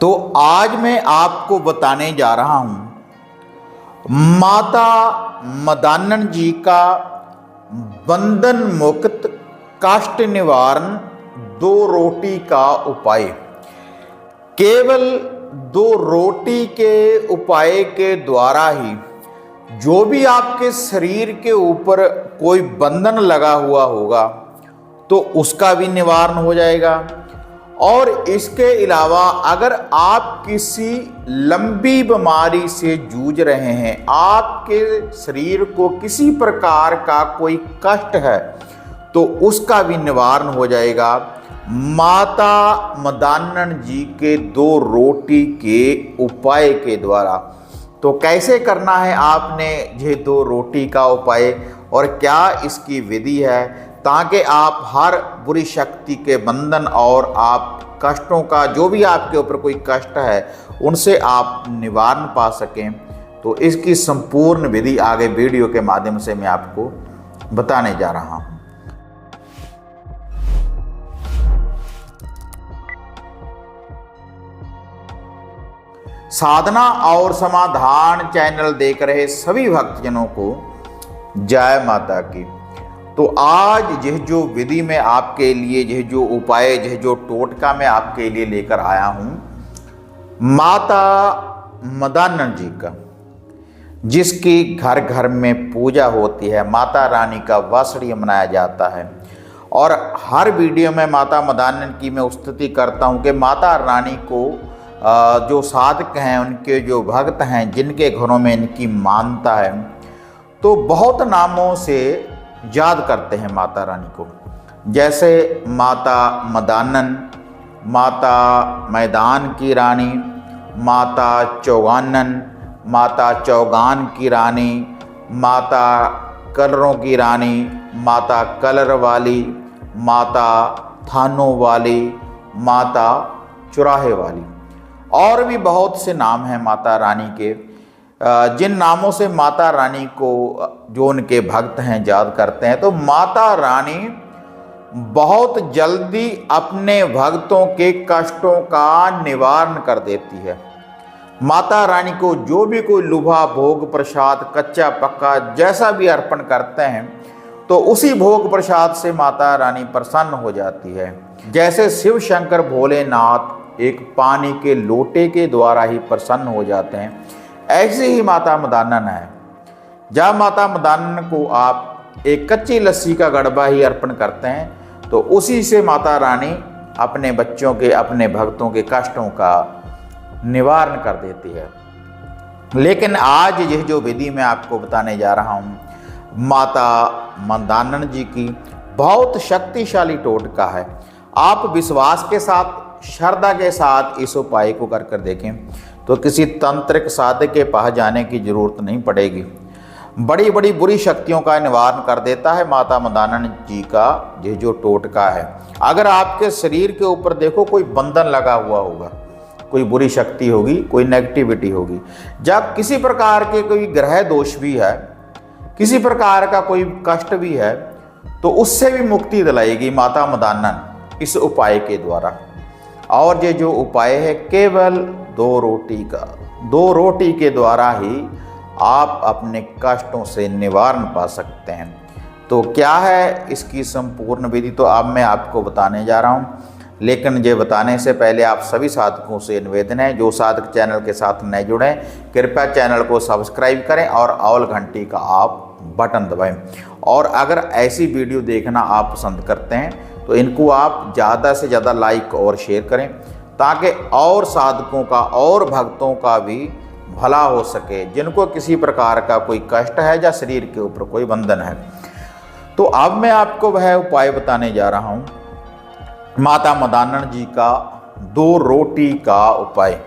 तो आज मैं आपको बताने जा रहा हूं माता मदानन जी का बंधन मुक्त कष्ट निवारण 2 रोटी का उपाय। केवल 2 रोटी के उपाय के द्वारा ही जो भी आपके शरीर के ऊपर कोई बंधन लगा हुआ होगा तो उसका भी निवारण हो जाएगा। और इसके अलावा अगर आप किसी लंबी बीमारी से जूझ रहे हैं, आपके शरीर को किसी प्रकार का कोई कष्ट है तो उसका भी निवारण हो जाएगा माता मदानन जी के 2 रोटी के उपाय के द्वारा। तो कैसे करना है आपने ये 2 रोटी का उपाय और क्या इसकी विधि है, ताकि आप हर बुरी शक्ति के बंधन और आप कष्टों का जो भी आपके ऊपर कोई कष्ट है उनसे आप निवारण पा सकें। तो इसकी संपूर्ण विधि आगे वीडियो के माध्यम से मैं आपको बताने जा रहा हूं। साधना और समाधान चैनल देख रहे सभी भक्तजनों को जय माता की। तो आज यह जो विधि में आपके लिए, यह जो उपाय, यह जो टोटका मैं आपके लिए लेकर आया हूं माता मदानन जी का, जिसकी घर घर में पूजा होती है, माता रानी का वासड़िया मनाया जाता है। और हर वीडियो में माता मदानन की मैं स्तुति करता हूं कि माता रानी को जो साधक हैं, उनके जो भक्त हैं, जिनके घरों में इनकी मानता है, तो बहुत नामों से याद करते हैं माता रानी को। जैसे माता मदानन, माता मैदान की रानी, माता चौगानन, माता चौगान की रानी, माता कलरों की रानी, माता कलर वाली, माता थानों वाली, माता चुराहे वाली, और भी बहुत से नाम हैं माता रानी के, जिन नामों से माता रानी को जो उनके भक्त हैं याद करते हैं। तो माता रानी बहुत जल्दी अपने भक्तों के कष्टों का निवारण कर देती है। माता रानी को जो भी कोई लुभा भोग प्रसाद, कच्चा पक्का जैसा भी अर्पण करते हैं तो उसी भोग प्रसाद से माता रानी प्रसन्न हो जाती है। जैसे शिव शंकर भोलेनाथ एक पानी के लोटे के द्वारा ही प्रसन्न हो जाते हैं, ऐसे ही माता मदानन है। जब माता मदानन को आप एक कच्ची लस्सी का गड़बा ही अर्पण करते हैं तो उसी से माता रानी अपने बच्चों के, अपने भक्तों के कष्टों का निवारण कर देती है। लेकिन आज यह जो विधि मैं आपको बताने जा रहा हूँ माता मदानन जी की, बहुत शक्तिशाली टोटका है। आप विश्वास के साथ, श्रद्धा के साथ इस उपाय को कर देखें तो किसी तांत्रिक साधक के पास जाने की जरूरत नहीं पड़ेगी। बड़ी बड़ी बुरी शक्तियों का निवारण कर देता है माता मदानन जी का ये जो टोटका है। अगर आपके शरीर के ऊपर देखो कोई बंधन लगा हुआ होगा, कोई बुरी शक्ति होगी, कोई नेगेटिविटी होगी, जब किसी प्रकार के कोई ग्रह दोष भी है, किसी प्रकार का कोई कष्ट भी है, तो उससे भी मुक्ति दिलाएगी माता मदानन इस उपाय के द्वारा। और ये जो उपाय है केवल 2 रोटी का, 2 रोटी के द्वारा ही आप अपने कष्टों से निवारण पा सकते हैं। तो क्या है इसकी संपूर्ण विधि, तो अब मैं आपको बताने जा रहा हूं। लेकिन ये बताने से पहले आप सभी साधकों से निवेदन है, जो साधक चैनल के साथ नए जुड़े कृपया चैनल को सब्सक्राइब करें और ऑल घंटी का आप बटन दबाएं। और अगर ऐसी वीडियो देखना आप पसंद करते हैं तो इनको आप ज़्यादा से ज़्यादा लाइक और शेयर करें, ताकि और साधकों का और भक्तों का भी भला हो सके, जिनको किसी प्रकार का कोई कष्ट है या शरीर के ऊपर कोई बंधन है। तो अब मैं आपको वह उपाय बताने जा रहा हूँ माता मदानन जी का 2 रोटी का उपाय।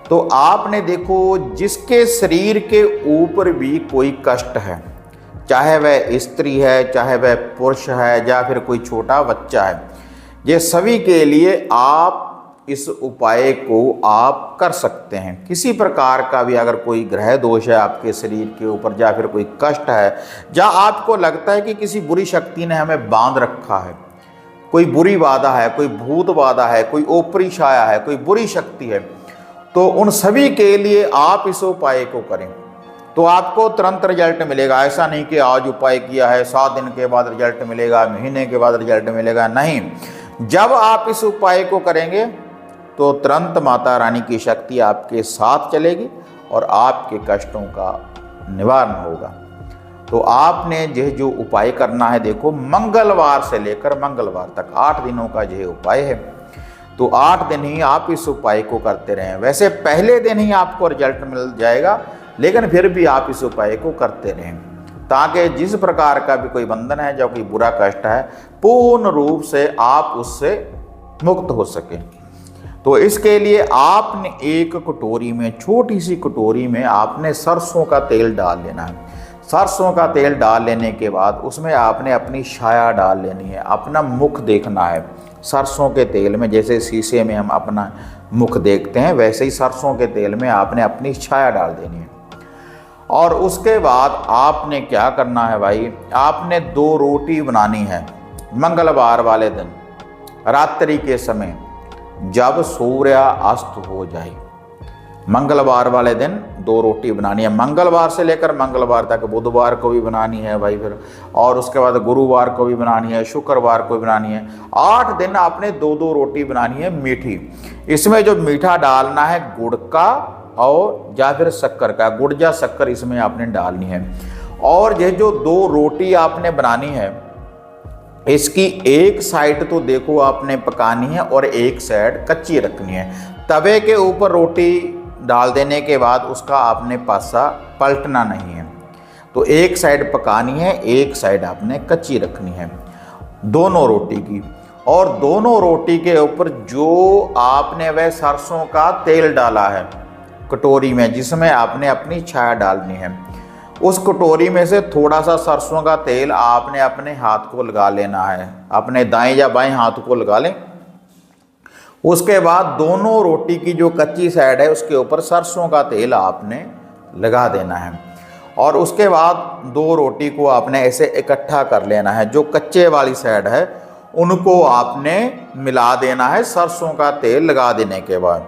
तो आपने देखो, जिसके शरीर के ऊपर भी कोई कष्ट है, चाहे वह स्त्री है, चाहे वह पुरुष है, या फिर कोई छोटा बच्चा है, ये सभी के लिए आप इस उपाय को आप कर सकते हैं। किसी प्रकार का भी अगर कोई ग्रह दोष है आपके शरीर के ऊपर, या फिर कोई कष्ट है, या आपको लगता है कि किसी बुरी शक्ति ने हमें बांध रखा है, कोई बुरी बाधा है, कोई भूत बाधा है, कोई ओपरी छाया है, कोई बुरी शक्ति है, तो उन सभी के लिए आप इस उपाय को करें तो आपको तुरंत रिजल्ट मिलेगा। ऐसा नहीं कि आज उपाय किया है 7 दिन के बाद रिजल्ट मिलेगा, महीने के बाद रिजल्ट मिलेगा, नहीं। जब आप इस उपाय को करेंगे तो तुरंत माता रानी की शक्ति आपके साथ चलेगी और आपके कष्टों का निवारण होगा। तो आपने यह जो उपाय करना है, देखो मंगलवार से लेकर मंगलवार तक 8 दिनों का यह उपाय है। तो 8 दिन ही आप इस उपाय को करते रहें। वैसे पहले दिन ही आपको रिजल्ट मिल जाएगा, लेकिन फिर भी आप इस उपाय को करते रहें ताकि जिस प्रकार का भी कोई बंधन है, जो कोई बुरा कष्ट है, पूर्ण रूप से आप उससे मुक्त हो सके। तो इसके लिए आपने एक कटोरी में, छोटी सी कटोरी में आपने सरसों का तेल डाल लेना है। सरसों का तेल डाल लेने के बाद उसमें आपने अपनी छाया डाल लेनी है, अपना मुख देखना है। सरसों के तेल में जैसे शीशे में हम अपना मुख देखते हैं, वैसे ही सरसों के तेल में आपने अपनी छाया डाल देनी है। और उसके बाद आपने क्या करना है भाई, आपने 2 रोटी बनानी है मंगलवार वाले दिन रात्रि के समय, जब सूर्य अस्त हो जाए। मंगलवार वाले दिन 2 रोटी बनानी है, मंगलवार से लेकर मंगलवार तक। बुधवार को भी बनानी है भाई फिर, और उसके बाद गुरुवार को भी बनानी है, शुक्रवार को भी बनानी है। 8 दिन आपने 2-2 रोटी बनानी है मीठी। इसमें जो मीठा डालना है गुड़ का और या फिर शक्कर का, गुड़ या शक्कर इसमें आपने डालनी है। और ये जो 2 रोटी आपने बनानी है, इसकी एक साइड तो देखो आपने पकानी है और एक साइड कच्ची रखनी है। तवे के ऊपर रोटी डाल देने के बाद उसका आपने पासा पलटना नहीं है। तो एक साइड पकानी है, एक साइड आपने कच्ची रखनी है दोनों रोटी की। और दोनों रोटी के ऊपर जो आपने वह सरसों का तेल डाला है कटोरी में, जिसमें आपने अपनी छाया डालनी है, उस कटोरी में से थोड़ा सा सरसों का तेल आपने अपने हाथ को लगा लेना है, अपने दाएं या बाएं हाथ को लगा लें। उसके बाद दोनों रोटी की जो कच्ची साइड है उसके ऊपर सरसों का तेल आपने लगा देना है। और उसके बाद 2 रोटी को आपने ऐसे इकट्ठा कर लेना है। जो कच्चे वाली साइड है उनको आपने मिला देना है सरसों का तेल लगा देने के बाद।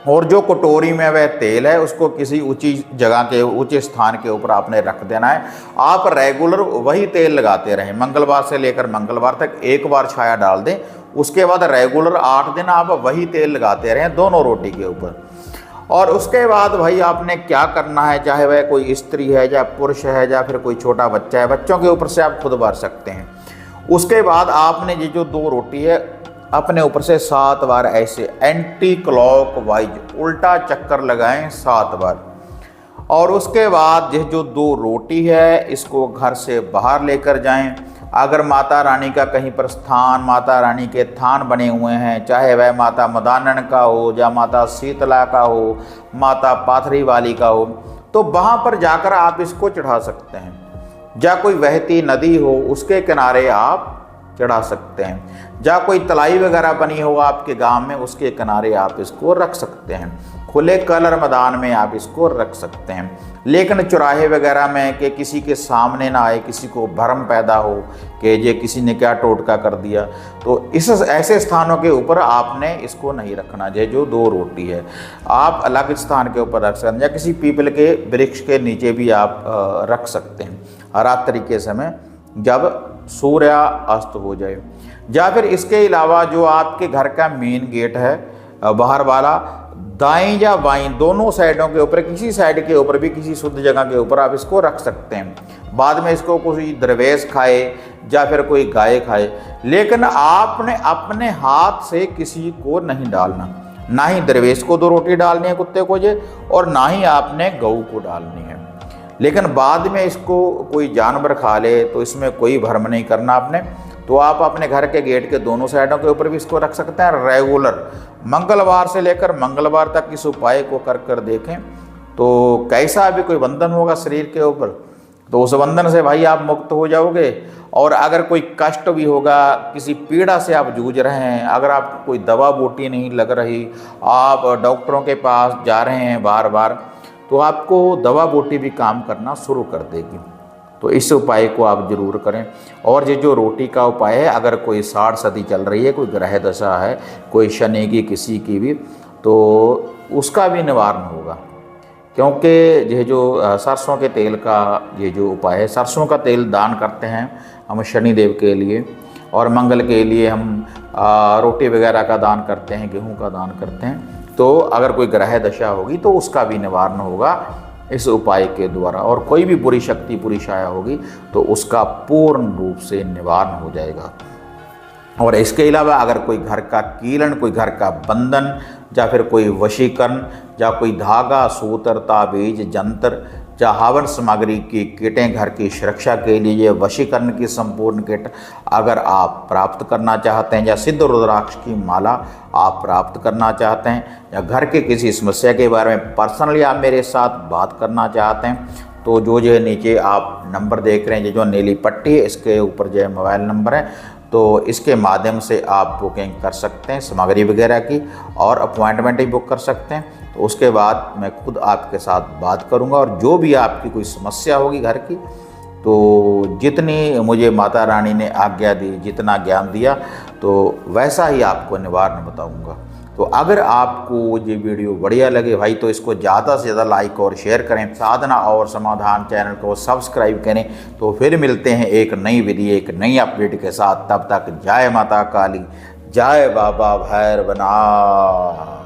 और जो कटोरी में वह तेल है उसको किसी ऊंची जगह के, ऊंचे स्थान के ऊपर आपने रख देना है। आप रेगुलर वही तेल लगाते रहें, मंगलवार से लेकर मंगलवार तक। एक बार छाया डाल दें, उसके बाद रेगुलर 8 दिन आप वही तेल लगाते रहें दोनों रोटी के ऊपर। और उसके बाद भाई आपने क्या करना है, चाहे वह कोई स्त्री है या पुरुष है या फिर कोई छोटा बच्चा है, बच्चों के ऊपर से आप खुद भर सकते हैं। उसके बाद आपने ये जो 2 रोटी है अपने ऊपर से 7 बार ऐसे एंटी क्लॉक वाइज उल्टा चक्कर लगाएं 7 बार। और उसके बाद ये जो 2 रोटी है इसको घर से बाहर लेकर जाएं। अगर माता रानी का कहीं पर स्थान, माता रानी के थान बने हुए हैं, चाहे वह माता मदानन का हो या माता शीतला का हो, माता पाथरी वाली का हो, तो वहाँ पर जाकर आप इसको चढ़ा सकते हैं। या कोई बहती नदी हो उसके किनारे आप चढ़ा सकते हैं, जहाँ कोई तलाई वगैरह बनी हो आपके गांव में उसके किनारे आप इसको रख सकते हैं। खुले कलर मैदान में आप इसको रख सकते हैं, लेकिन चौराहे वगैरह में कि किसी के सामने ना आए, किसी को भ्रम पैदा हो कि ये किसी ने क्या टोटका कर दिया, तो इस ऐसे स्थानों के ऊपर आपने इसको नहीं रखना। जो 2 रोटी है आप अलग स्थान के ऊपर रख सकते हैं, या किसी पीपल के वृक्ष के नीचे भी आप रख सकते हैं रात्रि के समय जब सूर्य अस्त हो जाए। या फिर इसके अलावा जो आपके घर का मेन गेट है बाहर वाला, दाएं या बाएं दोनों साइडों के ऊपर, किसी साइड के ऊपर भी किसी शुद्ध जगह के ऊपर आप इसको रख सकते हैं। बाद में इसको कोई दरवेश खाए या फिर कोई गाय खाए, लेकिन आपने अपने हाथ से किसी को नहीं डालना। ना ही दरवेश को 2 रोटी डालनी है कुत्ते को ये, और ना ही आपने गऊ को डालनी है। लेकिन बाद में इसको कोई जानवर खा ले तो इसमें कोई भ्रम नहीं करना आपने। तो आप अपने घर के गेट के दोनों साइडों के ऊपर भी इसको रख सकते हैं। रेगुलर मंगलवार से लेकर मंगलवार तक इस उपाय को कर देखें, तो कैसा भी कोई बंधन होगा शरीर के ऊपर तो उस बंधन से भाई आप मुक्त हो जाओगे। और अगर कोई कष्ट भी होगा, किसी पीड़ा से आप जूझ रहे हैं, अगर आपको कोई दवा बूटी नहीं लग रही, आप डॉक्टरों के पास जा रहे हैं बार बार, तो आपको दवा बूटी भी काम करना शुरू कर देगी। तो इस उपाय को आप जरूर करें। और ये जो रोटी का उपाय है, अगर कोई 60 सदी चल रही है, कोई ग्रह दशा है, कोई शनि की किसी की भी, तो उसका भी निवारण होगा। क्योंकि ये जो सरसों के तेल का ये जो उपाय है, सरसों का तेल दान करते हैं हम शनिदेव के लिए, और मंगल के लिए हम रोटी वगैरह का दान करते हैं, गेहूं का दान करते हैं। तो अगर कोई ग्रह दशा होगी तो उसका भी निवारण होगा इस उपाय के द्वारा। और कोई भी बुरी शक्ति, बुरी छाया होगी तो उसका पूर्ण रूप से निवारण हो जाएगा। और इसके अलावा अगर कोई घर का कीलन, कोई घर का बंधन, या फिर कोई वशीकरण, या कोई धागा, सूत्र, ताबीज, जंत्र, या हवन सामग्री की किटें घर की सुरक्षा के लिए वशीकरण की संपूर्ण किट अगर आप प्राप्त करना चाहते हैं, या सिद्ध रुद्राक्ष की माला आप प्राप्त करना चाहते हैं, या घर के किसी समस्या के बारे में पर्सनली आप मेरे साथ बात करना चाहते हैं, तो जो नीचे आप नंबर देख रहे हैं, ये जो नीली पट्टी है, इसके ऊपर जो मोबाइल नंबर है, तो इसके माध्यम से आप बुकिंग कर सकते हैं सामग्री वगैरह की, और अपॉइंटमेंट भी बुक कर सकते हैं। तो उसके बाद मैं खुद आपके साथ बात करूंगा, और जो भी आपकी कोई समस्या होगी घर की, तो जितनी मुझे माता रानी ने आज्ञा दी, जितना ज्ञान दिया, तो वैसा ही आपको निवारण बताऊंगा। तो अगर आपको ये वीडियो बढ़िया लगे भाई, तो इसको ज़्यादा से ज़्यादा लाइक और शेयर करें, साधना और समाधान चैनल को सब्सक्राइब करें। तो फिर मिलते हैं एक नई वीडियो, एक नई अपडेट के साथ। तब तक जय माता काली, जय बाबा भैरवनाथ।